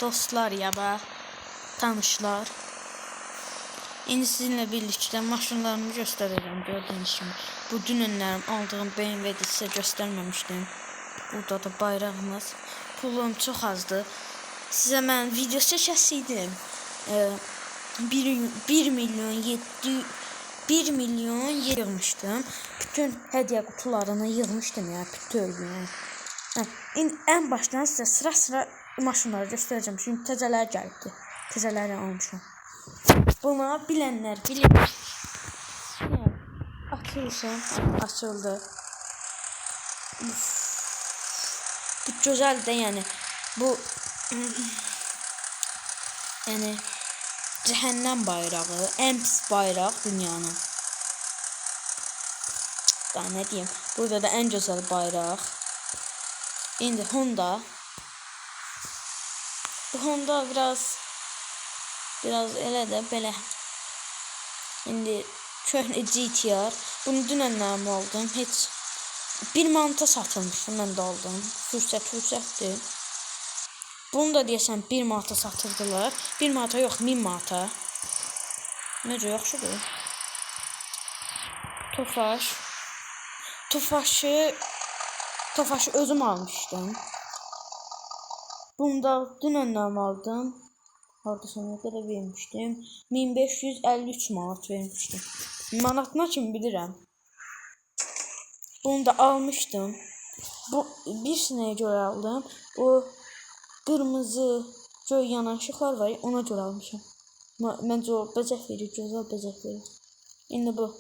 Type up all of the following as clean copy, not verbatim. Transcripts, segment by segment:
dostlar ya da tanışlar. İndi sizinle birlikte maşınlarımı göstereceğim. Gördüğünüz gibi. Bu dünənlərim aldığım BMW'de size göstermemiştim. Burada da bayrağımız. Pulum çok azdı. Size ben video çəkəsiydim. 1 milyon yığmışdım. Bütün hediye kutularını yığmıştım ya. Bütün en baştan size sıra maşınları göstereceğim. Çünkü təzələr gəldi. Təzələri almışım. Buna bilenler bilir. Açılsın. Açıldı. Bu güzel de yani. Bu yani cehennem bayrağı. En pis bayrak dünyanın. Daha ne diyeyim. Burada da en güzel bayrak. Şimdi Honda. Bu Honda biraz elə də belə. İndi köhnə GTR. Bunu dünənlərim aldım. Heç 1 manata satılmışdı. Mən də aldım. Fürsətdir. Bunu da deyəsən 1 manata satırdılar. 1 manata yox, 1000 manata. Necə yaxşıdır. Tofaşı özüm almışdım. Bunu da dünənlərim aldım. Hardasa ne kadar vermiştim? 1553 manat vermiştim. Manatına kim bilirəm. Bunu da almıştım. Bu bir sineye göre aldım. O kırmızı göy yanan ışıklar var. Ona göre almışım. Bence o bəzək verir. Gözəl bəzək verir. İndi bu.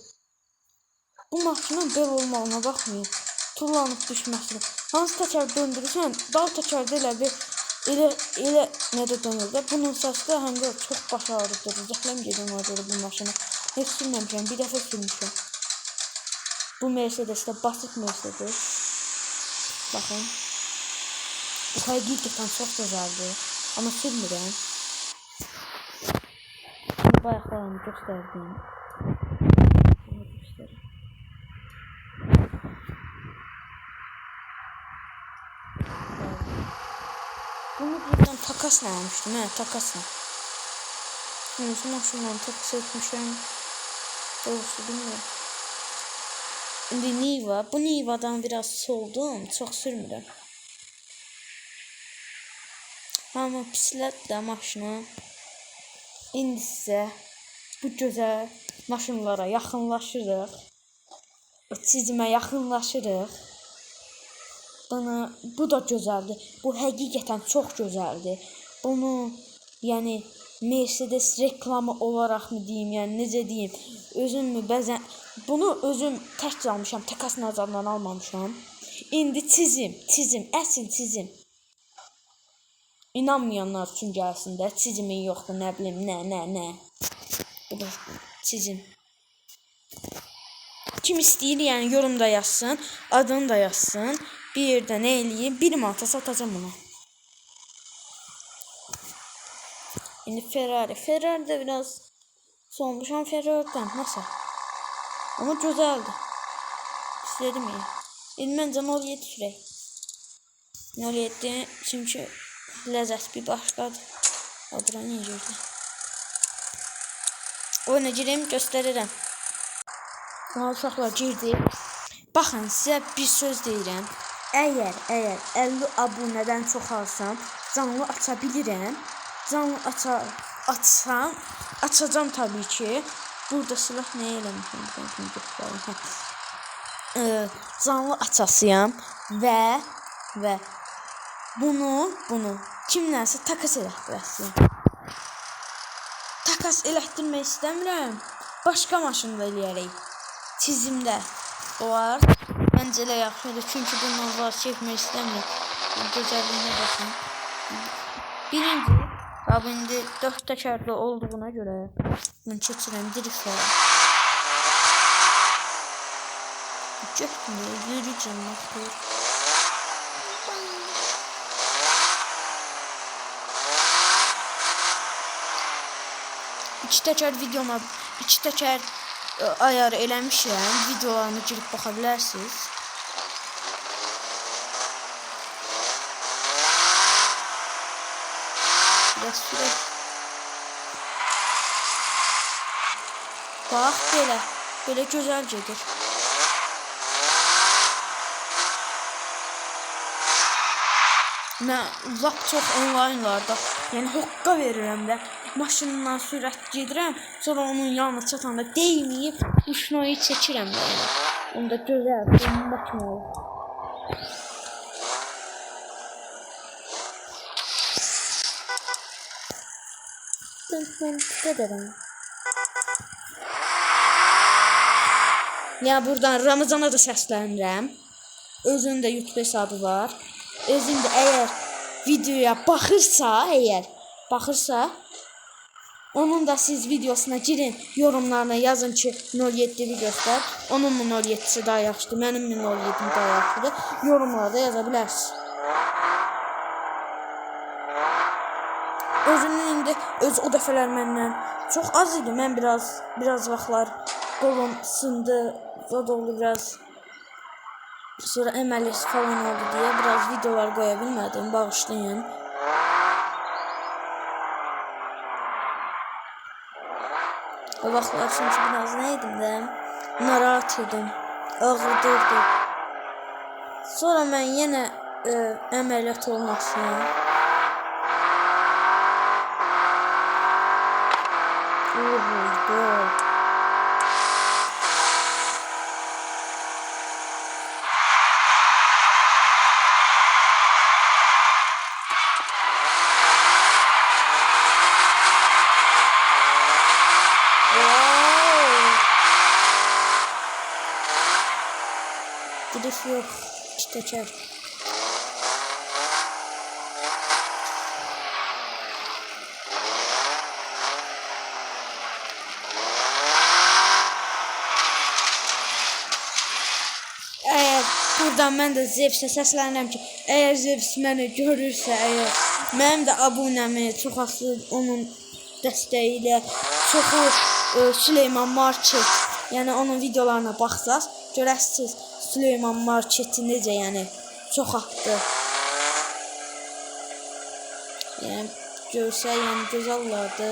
Bu maşının belə olmağına baxmayın. Tullanıb düşməsidir. Hansı təkər döndürürsən, dal təkərdə elə bir Elə nə də dönür də. Bunun səsi də həm də çox baş ağrıdır. Zəhləm gedir ona görə bu maşını. Heç sürməmişəm, bir dəfə sürmüşəm. Bu Mercedes də basit Mercedes. Baxın. Bu həqiqətən çox gözəldir. Amma sürmürəm. Şimdi bayaqlarımı göstərdim. Bunu buradan takasla almıştım. Takasla. Neyse maşınla takas etmişim. Doğrusu bilmiyorum. Şimdi Niva. Bu Niva'dan biraz soldum. Çok sürmürüm. Ama pislet de maşını. İndi size bu güzel maşınlara yaxınlaşırıq. Çizimə yaxınlaşırıq. Bu da gözəldir. Bu həqiqətən çox gözəldir. Bunu yəni Mercedes reklamı olaraq mı deyim, yəni necə deyim? Özüm mü bəzən bunu özüm tək almışam, təkas nazarından almamışam. İndi çizim, əsl çizim. İnanmayanlar üçün gəlsin də, çizimin yoxdur, nə bilim, nə. Bu da çizim. Kim istəyir, yəni yorumda yazsın, adını da yazsın. Bir yerdə nə eləyib, 1 manata satacağım bunu. İndi Ferrari de biraz solmuşam Ferrari'dən, nasıl? Ama gözəldir. İstədim ya. İndi məncə 07 sürək. 07 çünki ləzzət bir başqadır. Bura niyə girdi? Oyuna gireyim, göstərirəm. Uşaqlar girdi. Baxın, sizə bir söz deyirəm. Əgər 50 abunədən çox alsam, canlı aça bilirəm. Canlı açacağım tabii ki. Burada silah nə eləmişəm? Canlı açasıyam və bunu kimlərsə takas elətdirəsiyəm. Takas elətdirmək istəmirəm. Başqa maşında eləyərək. Çizimdə olar. Məncə elə yaxşıdır. Çünki bundan var çəkmək istəmirəm. Gözəlliyinə baxın. Birinci, indi 4 təkərli olduğuna görə bunu keçirəm driftə. Getmir, yürüyəcəm motor. 2 təkər videoma 2 təkər ayar eləmişəm. Videolarımı girib baxa bilərsiniz. Biraz sürək. Bax, belə gözəl gedir. Mən lap çox onlinelarda, yəni hoqqa verirəm də, maşınla sürət gedirəm, sonra onun yanına çatanda değməyib, uşnoyu çəkirəm də, yəni. Onda gözəl, bomba kimi olur. Ya buradan Ramazana da səslənirəm. Özünün də YouTube hesabı var. Özün də əgər videoya baxırsa, onun da siz videosuna girin, yorumlarına yazın ki 07'li göstər. Onun mu 07'si daha yaxşıdır, mənim mi 07'm daha yaxşıdır. Yorumlarda yaza bilərsiniz. Özünün indi o dəfələr məndən çox az idi. Mən biraz vaxtlar qolum sındı, zad oldu biraz. Sonra əməliyyat falan oldu deyə biraz videolar qoya bilmədim, bağışlayın. O vaxtlar çünki biraz nə idim də, narahat idim, ağrıdırdı. Sonra mən yenə əməliyyat olmasın. Gidiş yok, teker. Buradan mən də Zevsə səslənirəm ki, əgər Zevs məni görürsə, mənim də abunəmi çox azı onun dəstəyi ilə çoxu Süleyman Market, yəni onun videolarına baxsaz, görəsiniz Süleyman Marketi necə, yəni çox atdı. Yəni görsə, yəni gözəl olardı.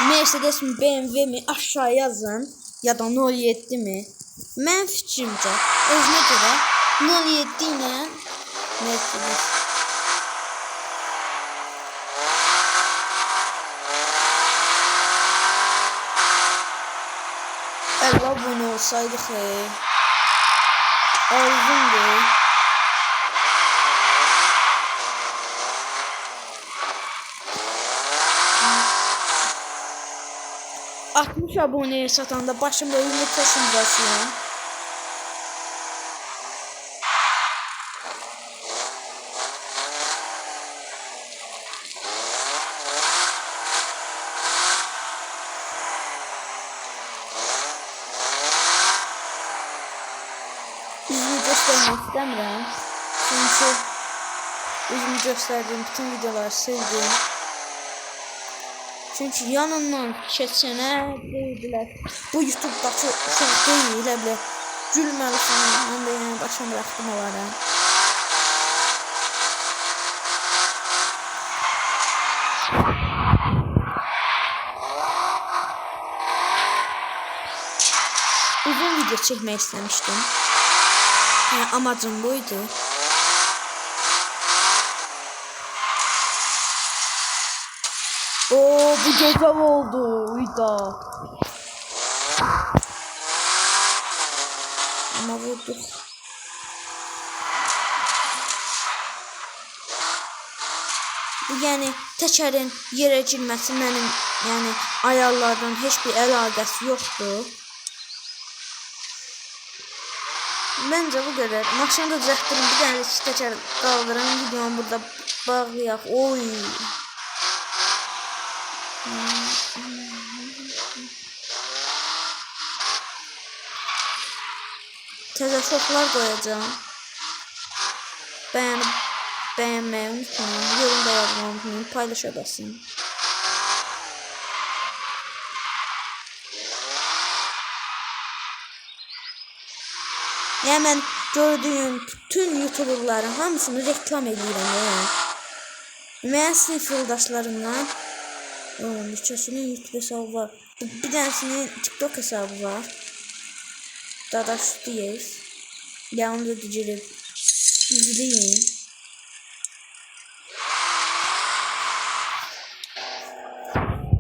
Mercedes mi, BMW mi aşağı yazın ya da 07 mi? Mən fikrimcə özünə görə 07 ilə Mercedes. Əgər abunə olsaydıq, arzumdur. 60 aboneye satanda başımda ümit taşındasıyım. Yüzümü göstermek istemiyorum. Çünkü yüzümü gösterdiğim bütün videoları sevdim. Çünkü yanından keçene deydiler. Bu YouTube'da çok değil bile. Gülmelisin. Ben de yani başım bıraktım onlara. Uzun video çekmek istemiştim. Yani amacım buydu. Oo, bu güzel oldu vida. Ama vurduk. Bu yani tekerin yere girmesi benim yani ayarlardan hiçbir alakası yoktu. Bence bu kadar. Maşını da düzelttirin. Bir tane teker kaldırın. Videomu burada bağlayak. Oy. Təzə şoklar koyacağım. Beğenmeyi unutmayın. Yorumda yazmayı unutmayın. Paylaşabilirsiniz. Yəni mən gördüyüm bütün YouTuberların hamısını reklam edirəm ya. Mənim sinif yoldaşlarımdan birçəsinin YouTube hesabı var. Bir dənəsinin TikTok hesabı var. Dadaş deyir. Ya onu da girib izləyin.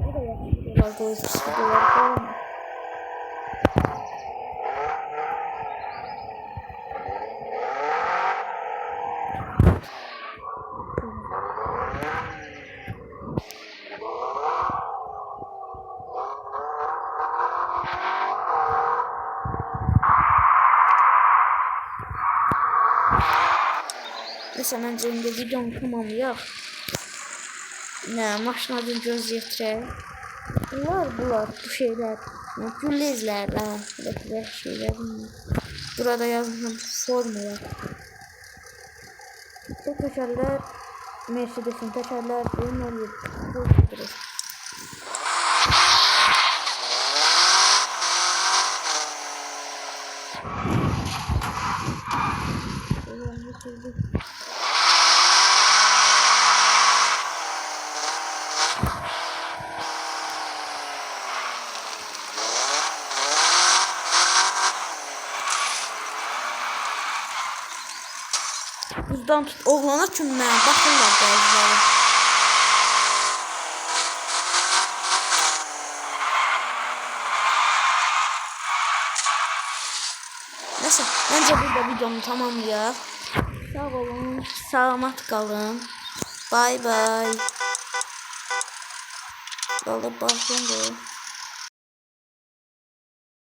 Bu da yaxşı videolar qoyur, pis videolar qoyur. Neyse bence indi videomu tamamlayaq. Nə, maşın adını göz yetirək. Bunlar, bu şeyler. Güllezlərlə, belə şeyler. Burada yazmışam formular. Bu təkərlər, Mercedes'in təkərlər, bunlar yoxdur. Buzdan tut oğlana kimi mənə baxırlar bəziləri. Neyse, bence burada videomu tamamlayaq. Sağ olun, salamat qalın. Bye bye. Vallahi baxın.